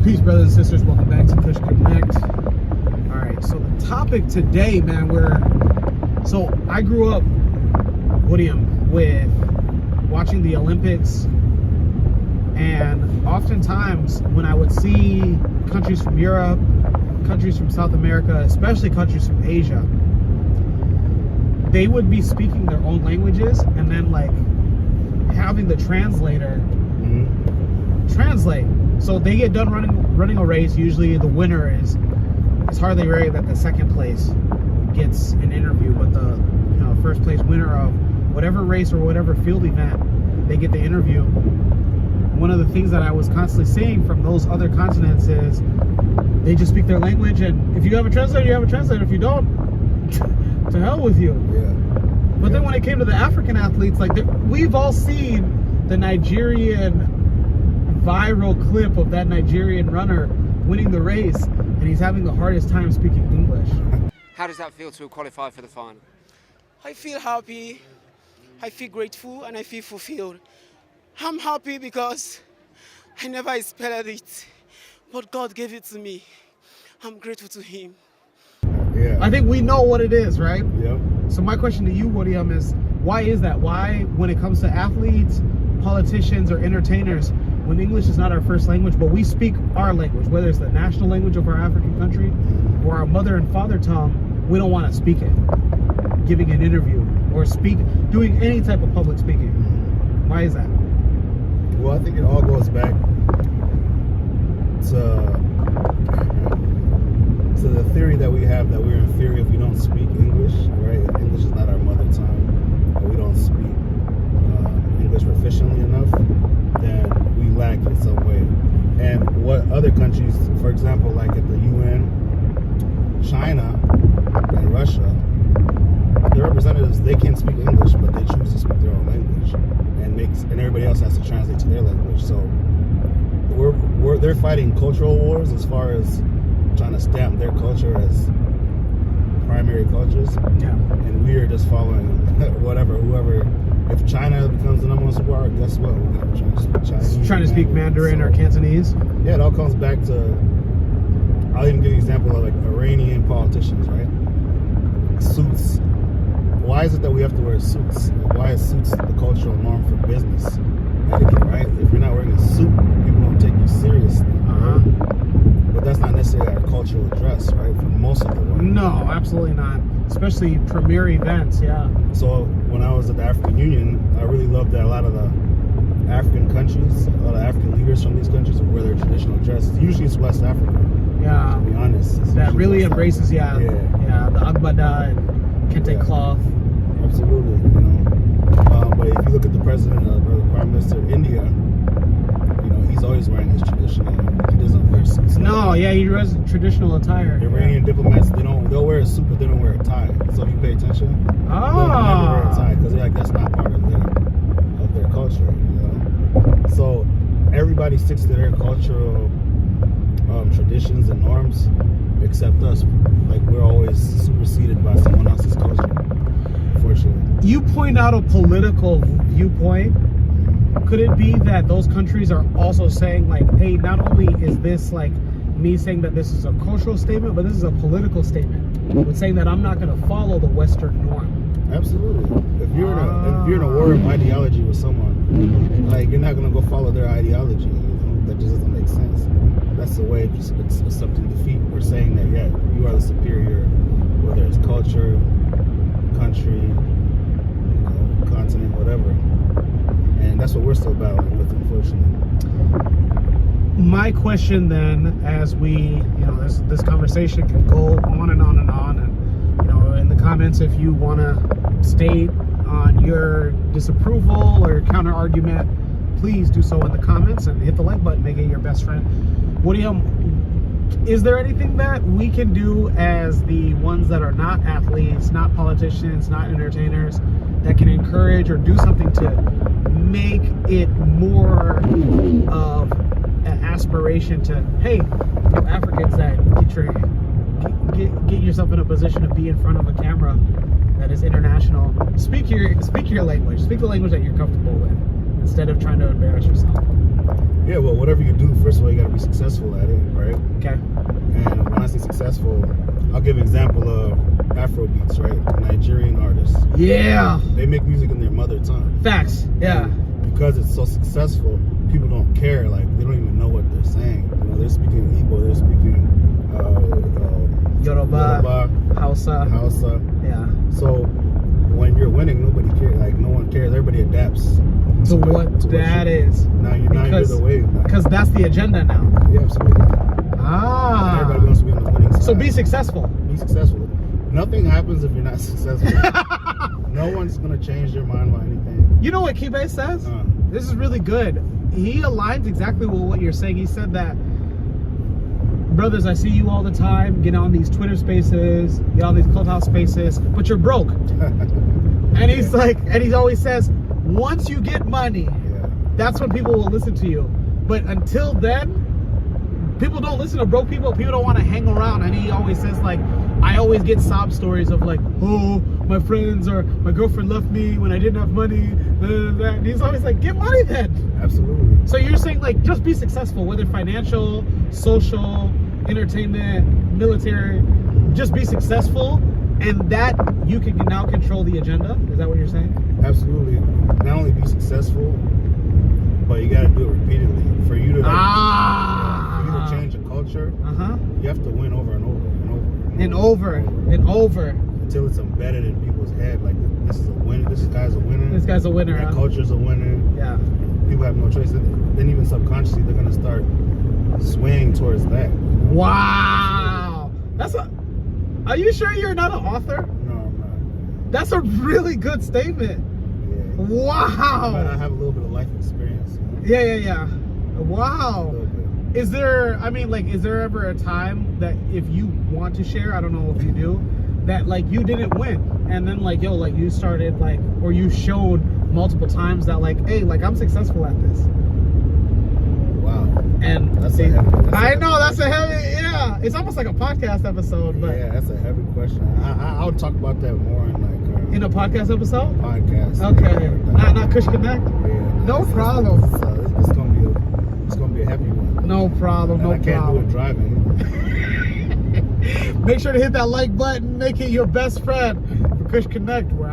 Peace, brothers and sisters. Welcome back to Kush Konnect. All right, so the topic today, man, so I grew up, William, with watching the Olympics, and oftentimes when I would see countries from Europe, countries from South America, especially countries from Asia, they would be speaking their own languages and then like having the translator translate. So they get done running a race. Usually the winner it's hardly rare that the second place gets an interview, but the first place winner of whatever race or whatever field event, they get the interview. One of the things that I was constantly seeing from those other continents is they just speak their language, and if you have a translator, you have a translator. If you don't, to hell with you. But then when it came to the African athletes, like we've all seen the Nigerian viral clip of that Nigerian runner winning the race, and he's having the hardest time speaking English. How does that feel to qualify for the final? I feel happy, I feel grateful, and I feel fulfilled. I'm happy because I never expected it, but God gave it to me. I'm grateful to Him. I think we know what it is, right? Yep. So my question to you, William, is why is that? Why, when it comes to athletes, politicians, or entertainers, when English is not our first language, but we speak our language, whether it's the national language of our African country or our mother and father tongue, we don't want to speak it, giving an interview or doing any type of public speaking? Why is that? Well, I think it all goes back to the theory that we have that we're inferior if we don't speak English, right? If English is not our mother tongue, or we don't speak English proficiently enough, then we lack in some way. And what other countries, for example, like at the UN, China and Russia, their representatives, they can speak English, but they choose to speak their own language, and everybody else has to translate to their language. So they're fighting cultural wars as far as trying to stamp their culture as primary cultures, and we are just following whoever. If China becomes the number one superpower, guess what? We're going to try to speak Chinese. Trying to speak Mandarin or Cantonese? Yeah, it all comes back to, I'll even give you an example of like Iranian politicians, right? Suits. Why is it that we have to wear suits? Why is suits the cultural norm for business etiquette, right? If you're not wearing a suit, people don't take you seriously. But that's not necessarily our cultural dress, right? For most of the world. No, absolutely not. Especially premier events, So when I was at the African Union, I really loved that a lot of the African countries, a lot of African leaders from these countries wear their traditional dresses. Usually it's West Africa. To be honest. That really embraces, the Agbada and Kente cloth. Absolutely, but if you look at the president or the prime minister of India, he's always wearing his traditional. He doesn't wear suits. He wears traditional attire. Iranian diplomats, they'll wear a suit, but they don't wear a tie. So if you pay attention, they'll never wear a tie because they're like, that's not part of their culture. So everybody sticks to their cultural traditions and norms, except us. Like we're always superseded by someone else's culture. Unfortunately. You point out a political viewpoint. Could it be that those countries are also saying like, hey, not only is this like me saying that this is a cultural statement, but this is a political statement with saying that I'm not going to follow the Western norm? Absolutely. If you're in a war of ideology with someone, like you're not going to go follow their ideology. That just doesn't make sense. That's the way it's accepting defeat. We're saying that you are the superior, whether it's culture, country, continent, whatever. And that's what we're still battling with, unfortunately. My question then, as we, this conversation can go on and on and on, and, in the comments, if you want to state on your disapproval or counter argument, please do so in the comments and hit the like button, make it your best friend. William, is there anything that we can do as the ones that are not athletes, not politicians, not entertainers, that can encourage or do something to make it more of an aspiration to, hey, Africans, that get yourself in a position to be in front of a camera that is international. Speak your language. Speak the language that you're comfortable with, instead of trying to embarrass yourself. Yeah, well, whatever you do, first of all, you got to be be successful at it, right? Okay. And when I say successful, I'll give an example of Afro beats, right? Nigerian artists. Yeah. They make music in their mother tongue. Facts. Yeah. And because it's so successful, people don't care. Like, they don't even know what they're saying. You know, they're speaking Igbo, they're speaking Yoruba, Hausa. Yeah. So when you're winning, nobody cares. Like, no one cares. Everybody adapts To what that is. Now you're the wave. Because that's the agenda now. Yeah, absolutely. Ah. Everybody wants to be on the winning side. So be successful. Be successful. Nothing happens if you're not successful. No one's gonna change their mind about anything. You know what Kibe says? This is really good. He aligns exactly with what you're saying. He said that, brothers, I see you all the time, get on these Twitter spaces, get on these Clubhouse spaces, but you're broke. And he's like, and he always says, once you get money, that's when people will listen to you. But until then, people don't listen to broke people. People don't want to hang around. And he always says, like, I always get sob stories of like, oh, my friends or my girlfriend left me when I didn't have money. And he's always like, get money then. Absolutely. So you're saying, like, just be successful, whether financial, social, entertainment, military, just be successful, and that you can now control the agenda. Is that what you're saying? Absolutely. Not only be successful, but you got to do it repeatedly. For you to change a culture, you have to win over and over and over and over until it's embedded in people's head. Like, this is a winner. This guy's a winner. This guy's a winner. That culture's a winner. Yeah. People have no choice. Then even subconsciously, they're gonna start swaying towards that. Wow. Are you sure you're not an author? No, I'm not. That's a really good statement. Yeah. Wow. But I have a little bit of life experience. Yeah. Wow. A little bit. Is there ever a time that if you want to share, I don't know if you do, that like you didn't win and then like, yo, like you started like, or you showed multiple times that like, hey, like I'm successful at this. Wow. And that's see, a heavy yeah. It's almost like a podcast episode, but yeah, that's a heavy question. I'll talk about that more in like in a podcast episode. Podcast. Okay. Not Kush Konnect. Yeah. No problem. It's gonna be a heavy one. No problem. And I can't do it driving. Make sure to hit that like button. Make it your best friend for Kush Konnect, where